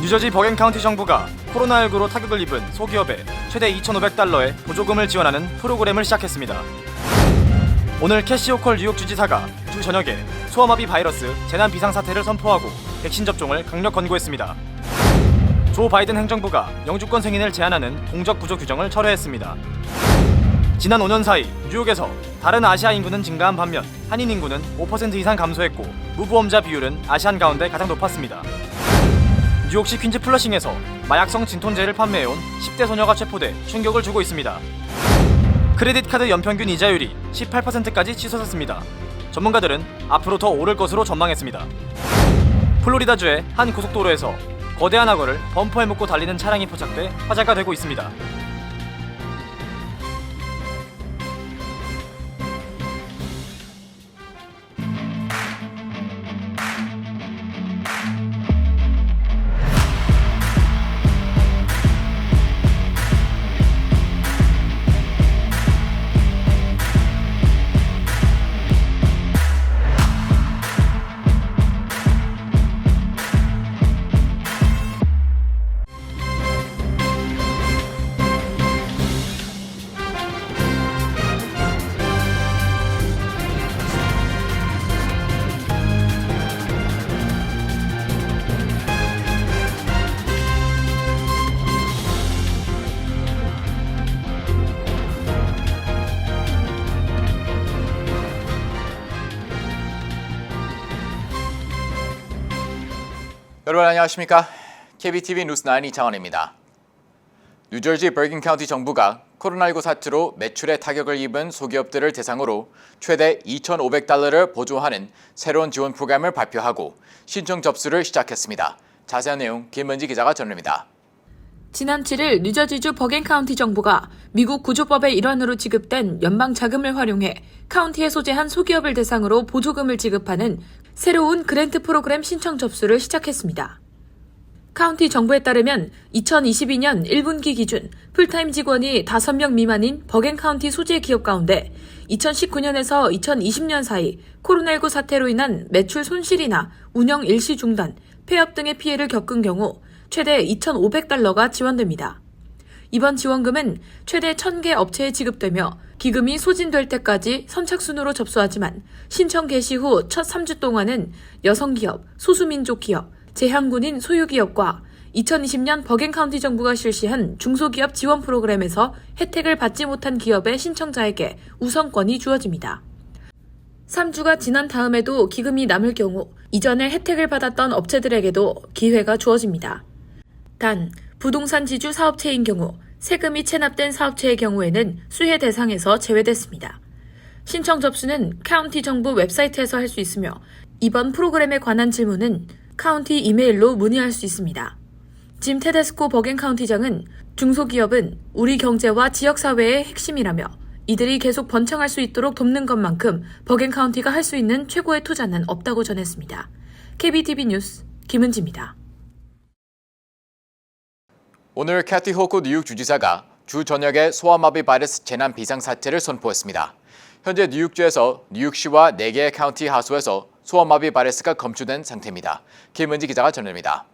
뉴저지 버겐카운티 정부가 코로나19로 타격을 입은 소기업에 최대 2,500달러의 보조금을 지원하는 프로그램을 시작했습니다. 오늘 캐시 호컬 뉴욕 주지사가 주 저녁에 소아마비 바이러스 재난 비상사태를 선포하고 백신 접종을 강력 권고했습니다. 조 바이든 행정부가 영주권 승인을 제한하는 동적 부조 규정을 철회했습니다. 지난 5년 사이 뉴욕에서 다른 아시아 인구는 증가한 반면 한인 인구는 5% 이상 감소했고 무보험자 비율은 아시안 가운데 가장 높았습니다. 뉴욕시 퀸즈 플러싱에서 마약성 진통제를 판매해온 10대 소녀가 체포돼 충격을 주고 있습니다. 크레딧 카드 연평균 이자율이 18%까지 치솟았습니다. 전문가들은 앞으로 더 오를 것으로 전망했습니다. 플로리다주의 한 고속도로에서 거대한 악어를 범퍼에 묶고 달리는 차량이 포착돼 화제가 되고 있습니다. 여러분 안녕하십니까? KBTV 뉴스9 이창원입니다. 뉴저지 버긴 카운티 정부가 코로나19 사태로 매출에 타격을 입은 소기업들을 대상으로 최대 2,500달러를 보조하는 새로운 지원 프로그램을 발표하고 신청 접수를 시작했습니다. 자세한 내용 김은지 기자가 전합니다. 지난 7일 뉴저지주 버겐 카운티 정부가 미국 구조법의 일환으로 지급된 연방 자금을 활용해 카운티에 소재한 소기업을 대상으로 보조금을 지급하는 새로운 그랜트 프로그램 신청 접수를 시작했습니다. 카운티 정부에 따르면 2022년 1분기 기준 풀타임 직원이 5명 미만인 버겐 카운티 소재 기업 가운데 2019년에서 2020년 사이 코로나19 사태로 인한 매출 손실이나 운영 일시 중단, 폐업 등의 피해를 겪은 경우 최대 2,500달러가 지원됩니다. 이번 지원금은 최대 1,000개 업체에 지급되며 기금이 소진될 때까지 선착순으로 접수하지만 신청 개시 후 첫 3주 동안은 여성기업, 소수민족 기업, 재향군인 소유기업과 2020년 버겐 카운티 정부가 실시한 중소기업 지원 프로그램에서 혜택을 받지 못한 기업의 신청자에게 우선권이 주어집니다. 3주가 지난 다음에도 기금이 남을 경우 이전에 혜택을 받았던 업체들에게도 기회가 주어집니다. 단, 부동산 지주 사업체인 경우 세금이 체납된 사업체의 경우에는 수혜 대상에서 제외됐습니다. 신청 접수는 카운티 정부 웹사이트에서 할 수 있으며 이번 프로그램에 관한 질문은 카운티 이메일로 문의할 수 있습니다. 짐 테데스코 버겐 카운티장은 중소기업은 우리 경제와 지역사회의 핵심이라며 이들이 계속 번창할 수 있도록 돕는 것만큼 버겐 카운티가 할 수 있는 최고의 투자는 없다고 전했습니다. KBTV 뉴스 김은지입니다. 오늘 캐티 호쿠 뉴욕 주지사가 주 저녁에 소아마비 바이러스 재난 비상사태를 선포했습니다. 현재 뉴욕주에서 뉴욕시와 4개의 카운티 하수에서 소아마비 바이러스가 검출된 상태입니다. 김은지 기자가 전합니다.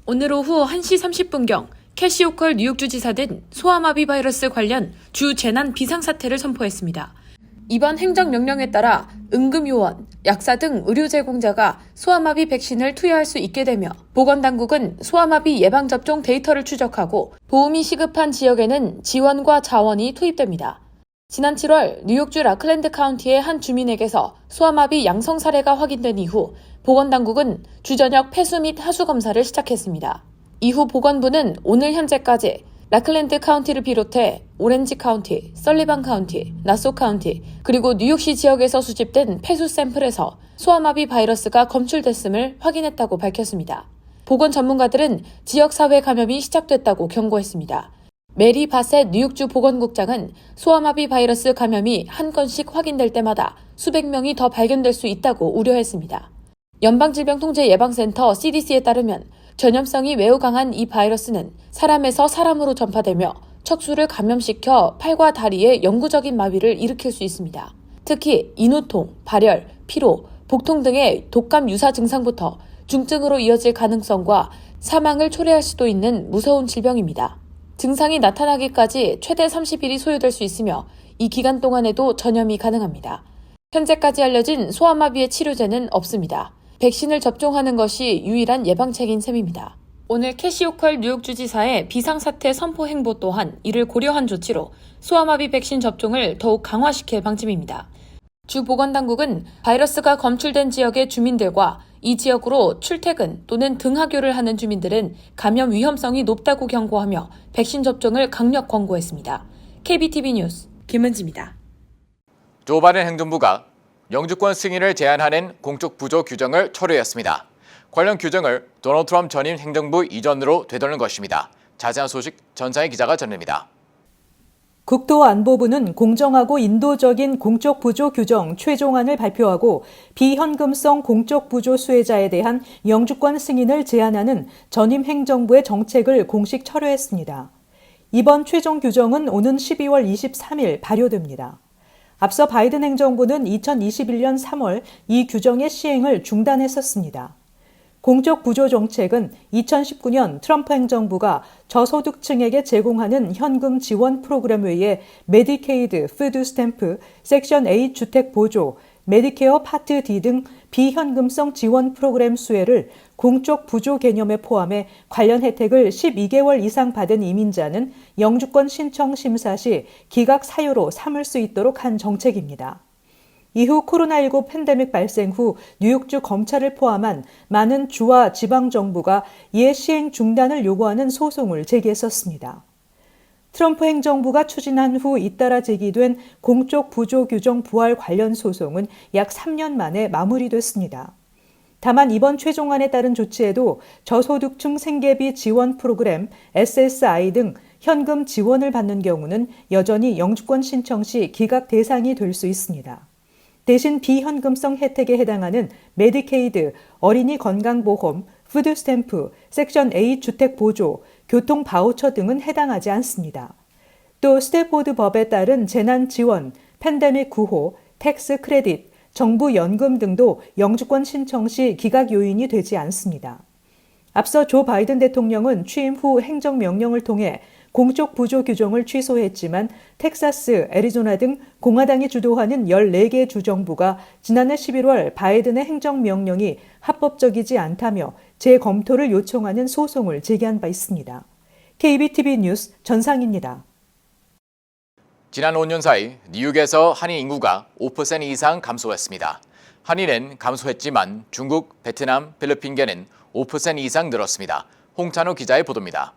오늘 오후 1시 30분경 캐시 호컬 뉴욕주지사는 소아마비 바이러스 관련 주 재난 비상사태를 선포했습니다. 이번 행정명령에 따라 응급요원, 약사 등 의료 제공자가 소아마비 백신을 투여할 수 있게 되며 보건당국은 소아마비 예방접종 데이터를 추적하고 보험이 시급한 지역에는 지원과 자원이 투입됩니다. 지난 7월 뉴욕주 라클랜드 카운티의 한 주민에게서 소아마비 양성 사례가 확인된 이후 보건당국은 주저녁 폐수 및 하수 검사를 시작했습니다. 이후 보건부는 오늘 현재까지 라클랜드 카운티를 비롯해 오렌지 카운티, 설리반 카운티, 나소 카운티, 그리고 뉴욕시 지역에서 수집된 폐수 샘플에서 소아마비 바이러스가 검출됐음을 확인했다고 밝혔습니다. 보건 전문가들은 지역사회 감염이 시작됐다고 경고했습니다. 메리 바셋 뉴욕주 보건국장은 소아마비 바이러스 감염이 한 건씩 확인될 때마다 수백 명이 더 발견될 수 있다고 우려했습니다. 연방질병통제예방센터 CDC에 따르면 전염성이 매우 강한 이 바이러스는 사람에서 사람으로 전파되며 척수를 감염시켜 팔과 다리에 영구적인 마비를 일으킬 수 있습니다. 특히 인후통, 발열, 피로, 복통 등의 독감 유사 증상부터 중증으로 이어질 가능성과 사망을 초래할 수도 있는 무서운 질병입니다. 증상이 나타나기까지 최대 30일이 소요될 수 있으며 이 기간 동안에도 전염이 가능합니다. 현재까지 알려진 소아마비의 치료제는 없습니다. 백신을 접종하는 것이 유일한 예방책인 셈입니다. 오늘 캐시 호컬 뉴욕주지사의 비상사태 선포 행보 또한 이를 고려한 조치로 소아마비 백신 접종을 더욱 강화시킬 방침입니다. 주 보건당국은 바이러스가 검출된 지역의 주민들과 이 지역으로 출퇴근 또는 등하교를 하는 주민들은 감염 위험성이 높다고 경고하며 백신 접종을 강력 권고했습니다. KBTV 뉴스 김은지입니다. 조 바이든 행정부가 영주권 승인을 제한하는 공적 부조 규정을 철회했습니다. 관련 규정을 도널드 트럼프 전임 행정부 이전으로 되돌린 것입니다. 자세한 소식 전상희 기자가 전합니다. 국토안보부는 공정하고 인도적인 공적 부조 규정 최종안을 발표하고 비현금성 공적 부조 수혜자에 대한 영주권 승인을 제한하는 전임 행정부의 정책을 공식 철회했습니다. 이번 최종 규정은 오는 12월 23일 발효됩니다. 앞서 바이든 행정부는 2021년 3월 이 규정의 시행을 중단했었습니다. 공적 부조 정책은 2019년 트럼프 행정부가 저소득층에게 제공하는 현금 지원 프로그램 외에 메디케이드, 푸드 스탬프, 섹션 A 주택 보조, 메디케어 파트 D 등 비현금성 지원 프로그램 수혜를 공적 부조 개념에 포함해 관련 혜택을 12개월 이상 받은 이민자는 영주권 신청 심사 시 기각 사유로 삼을 수 있도록 한 정책입니다. 이후 코로나19 팬데믹 발생 후 뉴욕주 검찰을 포함한 많은 주와 지방정부가 이에 시행 중단을 요구하는 소송을 제기했었습니다. 트럼프 행정부가 추진한 후 잇따라 제기된 공적 부조 규정 부활 관련 소송은 약 3년 만에 마무리됐습니다. 다만 이번 최종안에 따른 조치에도 저소득층 생계비 지원 프로그램 SSI 등 현금 지원을 받는 경우는 여전히 영주권 신청 시 기각 대상이 될 수 있습니다. 대신 비현금성 혜택에 해당하는 메디케이드, 어린이 건강보험, 푸드 스탬프, 섹션 A 주택 보조, 교통 바우처 등은 해당하지 않습니다. 또 스태포드 법에 따른 재난 지원, 팬데믹 구호, 텍스 크레딧, 정부 연금 등도 영주권 신청 시 기각 요인이 되지 않습니다. 앞서 조 바이든 대통령은 취임 후 행정명령을 통해 공적 부조 규정을 취소했지만 텍사스, 애리조나 등 공화당이 주도하는 14개 주정부가 지난해 11월 바이든의 행정명령이 합법적이지 않다며 재검토를 요청하는 소송을 제기한 바 있습니다. KBTV 뉴스 전상입니다. 지난 5년 사이 뉴욕에서 한인 인구가 5% 이상 감소했습니다. 한인은 감소했지만 중국, 베트남, 필리핀계는 5% 이상 늘었습니다. 홍찬호 기자의 보도입니다.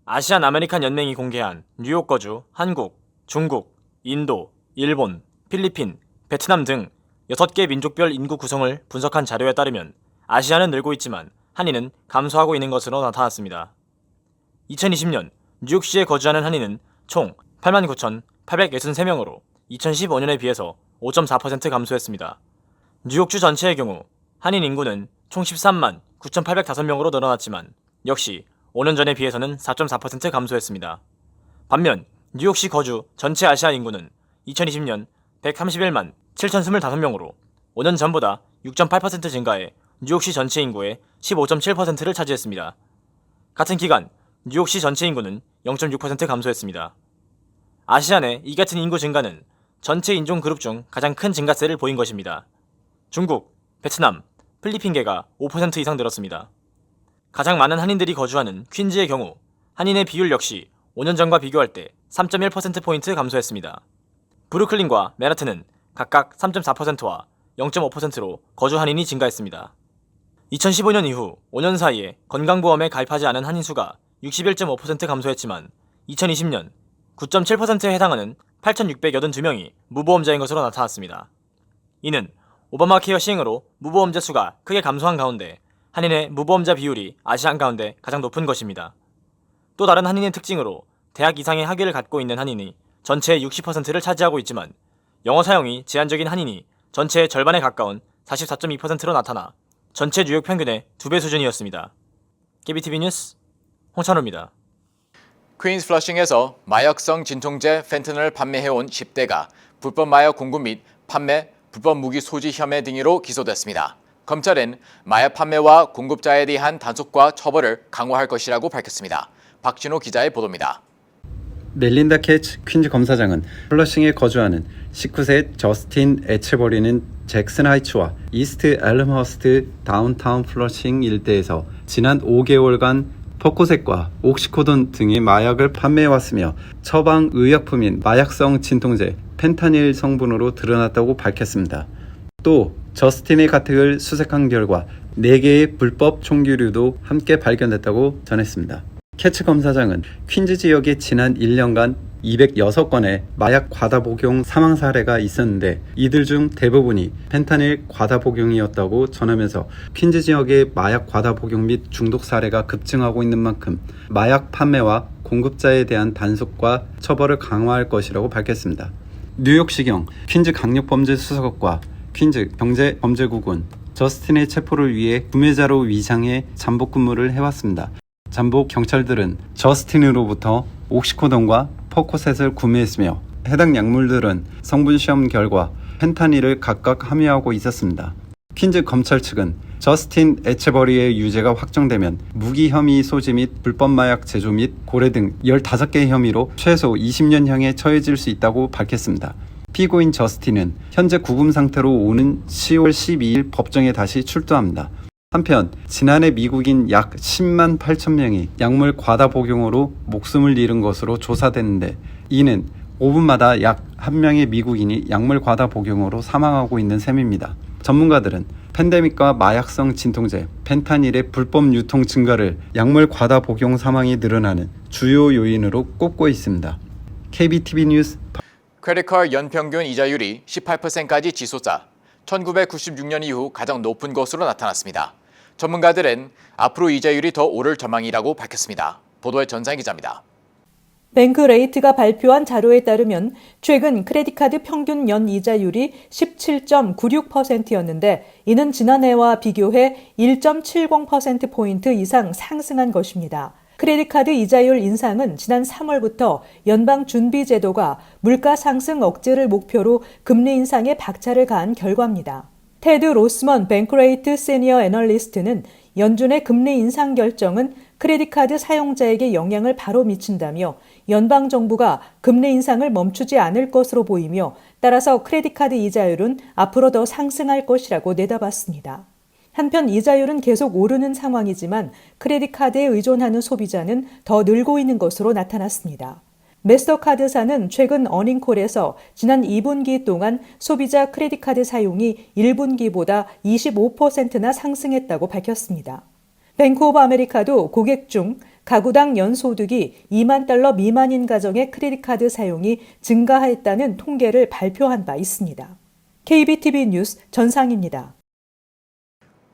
아시안 아메리칸 연맹이 공개한 뉴욕 거주 한국, 중국, 인도, 일본, 필리핀, 베트남 등 6개 민족별 인구 구성을 분석한 자료에 따르면 아시아는 늘고 있지만 한인은 감소하고 있는 것으로 나타났습니다. 2020년 뉴욕시에 거주하는 한인은 총 89,863명으로 2015년에 비해서 5.4% 감소했습니다. 뉴욕주 전체의 경우 한인 인구는 총 13만 9,805명으로 늘어났지만 역시 5년 전에 비해서는 4.4% 감소했습니다. 반면 뉴욕시 거주 전체 아시아 인구는 2020년 131만 7,025명으로 5년 전보다 6.8% 증가해 뉴욕시 전체 인구의 15.7%를 차지했습니다. 같은 기간 뉴욕시 전체 인구는 0.6% 감소했습니다. 아시아 내 이 같은 인구 증가는 전체 인종 그룹 중 가장 큰 증가세를 보인 것입니다. 중국, 베트남, 필리핀계가 5% 이상 늘었습니다. 가장 많은 한인들이 거주하는 퀸즈의 경우 한인의 비율 역시 5년 전과 비교할 때 3.1%포인트 감소했습니다. 브루클린과 맨하튼은 각각 3.4%와 0.5%로 거주 한인이 증가했습니다. 2015년 이후 5년 사이에 건강보험에 가입하지 않은 한인 수가 61.5% 감소했지만 2020년 9.7%에 해당하는 8,682명이 무보험자인 것으로 나타났습니다. 이는 오바마 케어 시행으로 무보험자 수가 크게 감소한 가운데 한인의 무보험자 비율이 아시안 가운데 가장 높은 것입니다. 또 다른 한인의 특징으로 대학 이상의 학위를 갖고 있는 한인이 전체의 60%를 차지하고 있지만 영어 사용이 제한적인 한인이 전체의 절반에 가까운 44.2%로 나타나 전체 뉴욕 평균의 2배 수준이었습니다. KBTV 뉴스 홍찬호입니다. 퀸즈 플러싱에서 마약성 진통제 펜트널을 판매해온 10대가 불법 마약 공급 및 판매, 불법 무기 소지 혐의 등으로 기소됐습니다. 검찰은 마약 판매와 공급자에 대한 단속과 처벌을 강화할 것이라고 밝혔습니다. 박진호 기자의 보도입니다. 멜린다 캐치 퀸즈 검사장은 플러싱에 거주하는 19세 저스틴 에체버리는 잭슨 하이츠와 이스트 엘름허스트 다운타운 플러싱 일대에서 지난 5개월간 퍼코셋과 옥시코돈 등의 마약을 판매해왔으며 처방 의약품인 마약성 진통제 펜타닐 성분으로 드러났다고 밝혔습니다. 또 저스틴의 가택을 수색한 결과 4개의 불법 총기류도 함께 발견됐다고 전했습니다. 캐치 검사장은 퀸즈 지역에 지난 1년간 206건의 마약 과다 복용 사망 사례가 있었는데 이들 중 대부분이 펜타닐 과다 복용이었다고 전하면서 퀸즈 지역의 마약 과다 복용 및 중독 사례가 급증하고 있는 만큼 마약 판매와 공급자에 대한 단속과 처벌을 강화할 것이라고 밝혔습니다. 뉴욕시경 퀸즈 강력범죄수사국과 퀸즈 경제범죄국은 저스틴의 체포를 위해 구매자로 위장해 잠복 근무를 해왔습니다. 잠복 경찰들은 저스틴으로부터 옥시코돈과 퍼코셋을 구매했으며 해당 약물들은 성분 시험 결과 펜타닐을 각각 함유하고 있었습니다. 퀸즈 검찰 측은 저스틴 에체버리의 유죄가 확정되면 무기 혐의 소지 및 불법 마약 제조 및 고래 등 15개 혐의로 최소 20년형에 처해질 수 있다고 밝혔습니다. 피고인 저스틴은 현재 구금 상태로 오는 10월 12일 법정에 다시 출두합니다. 한편 지난해 미국인 약 10만 8천 명이 약물 과다 복용으로 목숨을 잃은 것으로 조사됐는데 이는 5분마다 약 1명의 미국인이 약물 과다 복용으로 사망하고 있는 셈입니다. 전문가들은 팬데믹과 마약성 진통제, 펜타닐의 불법 유통 증가를 약물 과다 복용 사망이 늘어나는 주요 요인으로 꼽고 있습니다. KBTV 뉴스 크레딧카드 연평균 이자율이 18%까지 치솟아 1996년 이후 가장 높은 것으로 나타났습니다. 전문가들은 앞으로 이자율이 더 오를 전망이라고 밝혔습니다. 보도의 전상 기자입니다. 뱅크레이트가 발표한 자료에 따르면 최근 크레딧카드 평균 연 이자율이 17.96%였는데 이는 지난해와 비교해 1.70%포인트 이상 상승한 것입니다. 크레딧카드 이자율 인상은 지난 3월부터 연방준비제도가 물가 상승 억제를 목표로 금리 인상에 박차를 가한 결과입니다. 테드 로스먼 뱅크레이트 시니어 애널리스트는 연준의 금리 인상 결정은 크레딧카드 사용자에게 영향을 바로 미친다며 연방정부가 금리 인상을 멈추지 않을 것으로 보이며 따라서 크레딧카드 이자율은 앞으로 더 상승할 것이라고 내다봤습니다. 한편 이자율은 계속 오르는 상황이지만 크레딧카드에 의존하는 소비자는 더 늘고 있는 것으로 나타났습니다. 마스터카드사는 최근 어닝콜에서 지난 2분기 동안 소비자 크레딧카드 사용이 1분기보다 25%나 상승했다고 밝혔습니다. 뱅크 오브 아메리카도 고객 중 가구당 연소득이 2만 달러 미만인 가정의 크레딧카드 사용이 증가했다는 통계를 발표한 바 있습니다. KBTV 뉴스 전상입니다.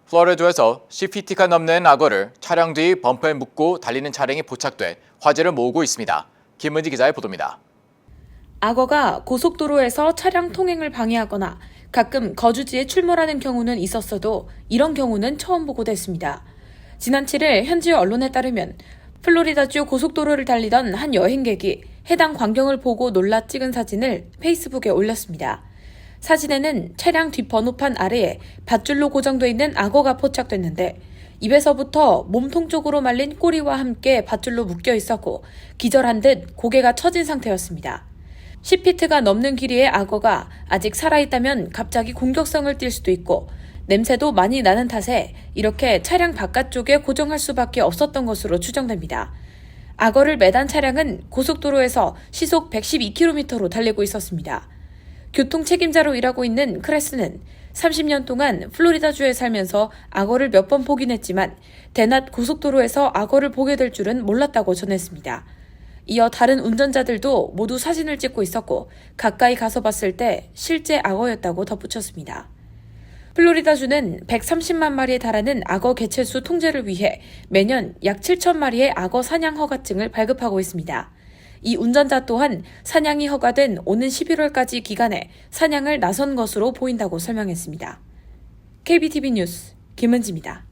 플로리다주에서 10피트가 넘는 악어를 차량 뒤 범퍼에 묶고 달리는 차량이 포착돼 화제를 모으고 있습니다. 김은지 기자의 보도입니다. 악어가 고속도로에서 차량 통행을 방해하거나 가끔 거주지에 출몰하는 경우는 있었어도 이런 경우는 처음 보고됐습니다. 지난 7일 현지 언론에 따르면 플로리다주 고속도로를 달리던 한 여행객이 해당 광경을 보고 놀라 찍은 사진을 페이스북에 올렸습니다. 사진에는 차량 뒷번호판 아래에 밧줄로 고정돼 있는 악어가 포착됐는데 입에서부터 몸통 쪽으로 말린 꼬리와 함께 밧줄로 묶여 있었고 기절한 듯 고개가 처진 상태였습니다. 10피트가 넘는 길이의 악어가 아직 살아있다면 갑자기 공격성을 띨 수도 있고 냄새도 많이 나는 탓에 이렇게 차량 바깥쪽에 고정할 수밖에 없었던 것으로 추정됩니다. 악어를 매단 차량은 고속도로에서 시속 112km로 달리고 있었습니다. 교통 책임자로 일하고 있는 크레스는 30년 동안 플로리다주에 살면서 악어를 몇 번 보긴 했지만 대낮 고속도로에서 악어를 보게 될 줄은 몰랐다고 전했습니다. 이어 다른 운전자들도 모두 사진을 찍고 있었고 가까이 가서 봤을 때 실제 악어였다고 덧붙였습니다. 플로리다주는 130만 마리에 달하는 악어 개체수 통제를 위해 매년 약 7천 마리의 악어 사냥 허가증을 발급하고 있습니다. 이 운전자 또한 사냥이 허가된 오는 11월까지 기간에 사냥을 나선 것으로 보인다고 설명했습니다. KBTV 뉴스 김은지입니다.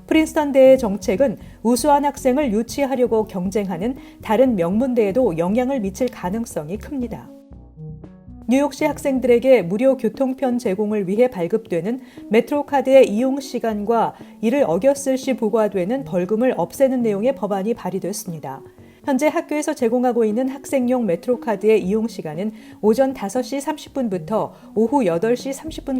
프린스턴대의 정책은 우수한 학생을 유치하려고 경쟁하는 다른 명문대에도 영향을 미칠 가능성이 큽니다. 뉴욕시 학생들에게 무료 교통편 제공을 위해 발급되는 메트로카드의 이용 시간과 이를 어겼을 시 부과되는 벌금을 없애는 내용의 법안이 발의됐습니다. 현재 학교에서 제공하고 있는 학생용 메트로카드의 이용 시간은 오전 5시 30분부터 오후 8시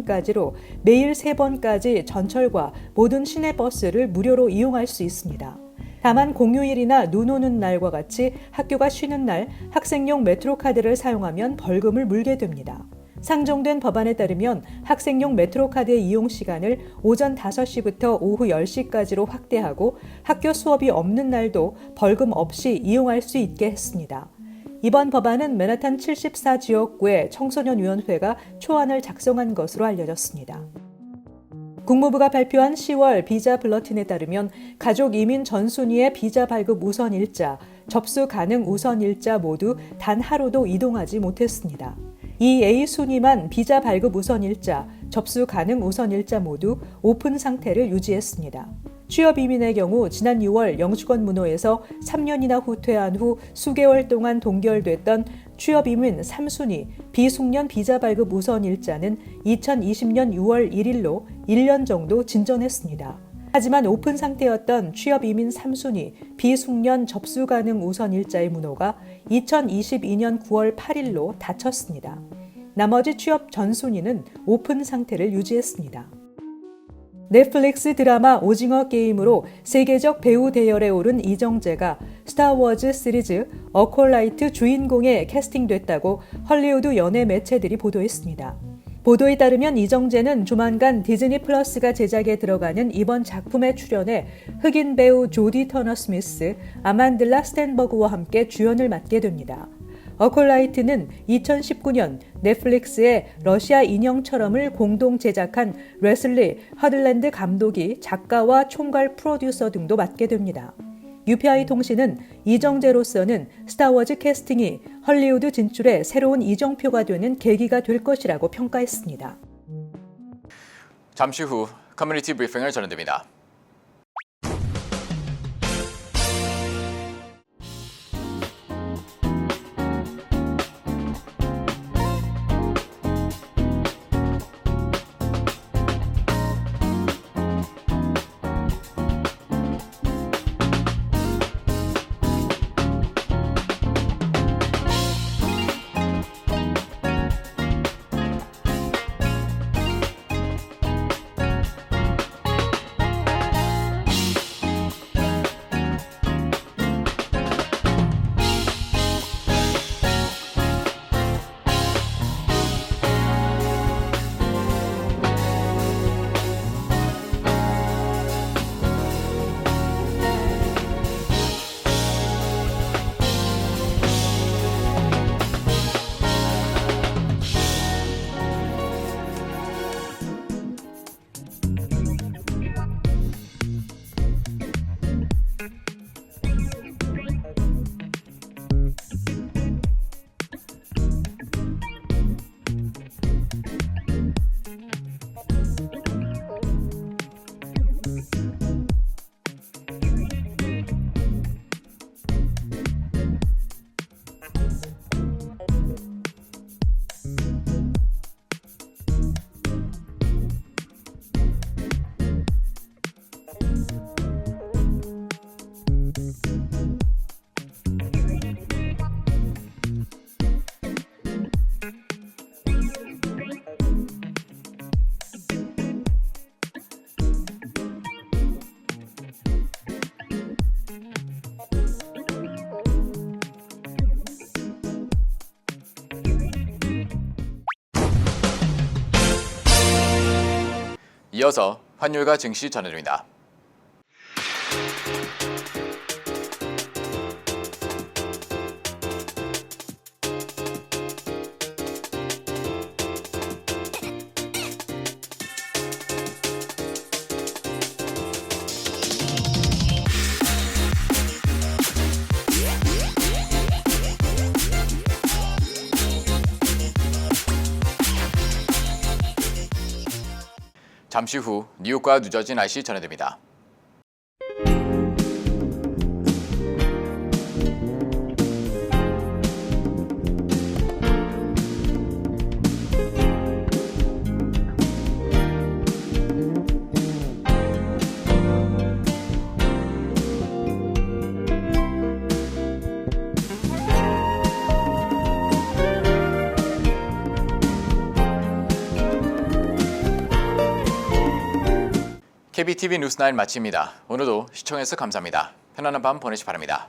30분까지로 매일 3번까지 전철과 모든 시내버스를 무료로 이용할 수 있습니다. 다만 공휴일이나 눈 오는 날과 같이 학교가 쉬는 날 학생용 메트로카드를 사용하면 벌금을 물게 됩니다. 상정된 법안에 따르면 학생용 메트로카드의 이용 시간을 오전 5시부터 오후 10시까지로 확대하고 학교 수업이 없는 날도 벌금 없이 이용할 수 있게 했습니다. 이번 법안은 맨하탄 74지역구의 청소년위원회가 초안을 작성한 것으로 알려졌습니다. 국무부가 발표한 10월 비자 블러틴에 따르면 가족 이민 전순위의 비자 발급 우선 일자, 접수 가능 우선 일자 모두 단 하루도 이동하지 못했습니다. 이 A 순위만 비자 발급 우선 일자, 접수 가능 우선 일자 모두 오픈 상태를 유지했습니다. 취업 이민의 경우 지난 6월 영주권 문호에서 3년이나 후퇴한 후 수개월 동안 동결됐던 취업 이민 3순위 비숙련 비자 발급 우선 일자는 2020년 6월 1일로 1년 정도 진전했습니다. 하지만 오픈 상태였던 취업 이민 3순위 비숙련 접수 가능 우선 일자의 문호가 2022년 9월 8일로 닫혔습니다. 나머지 취업 전 순위는 오픈 상태를 유지했습니다. 넷플릭스 드라마 오징어 게임으로 세계적 배우 대열에 오른 이정재가 스타워즈 시리즈 어콜라이트 주인공에 캐스팅됐다고 헐리우드 연예 매체들이 보도했습니다. 보도에 따르면 이정재는 조만간 디즈니 플러스가 제작에 들어가는 이번 작품에 출연해 흑인 배우 조디 터너 스미스, 아만들라 스탠버그와 함께 주연을 맡게 됩니다. 어콜라이트는 2019년 넷플릭스의 러시아 인형처럼을 공동 제작한 레슬리 허들랜드 감독이 작가와 총괄 프로듀서 등도 맡게 됩니다. UPI 통신은 이정재로서는 스타워즈 캐스팅이 헐리우드 진출에 새로운 이정표가 되는 계기가 될 것이라고 평가했습니다. 잠시 후 커뮤니티 브리핑을 전해드립니다. 이어서 환율과 증시 전해드립니다. 잠시 후 뉴욕과 뉴저지 날씨 전해드립니다. KBTV 뉴스9 마칩니다. 오늘도 시청해주셔서 감사합니다. 편안한 밤 보내시 바랍니다.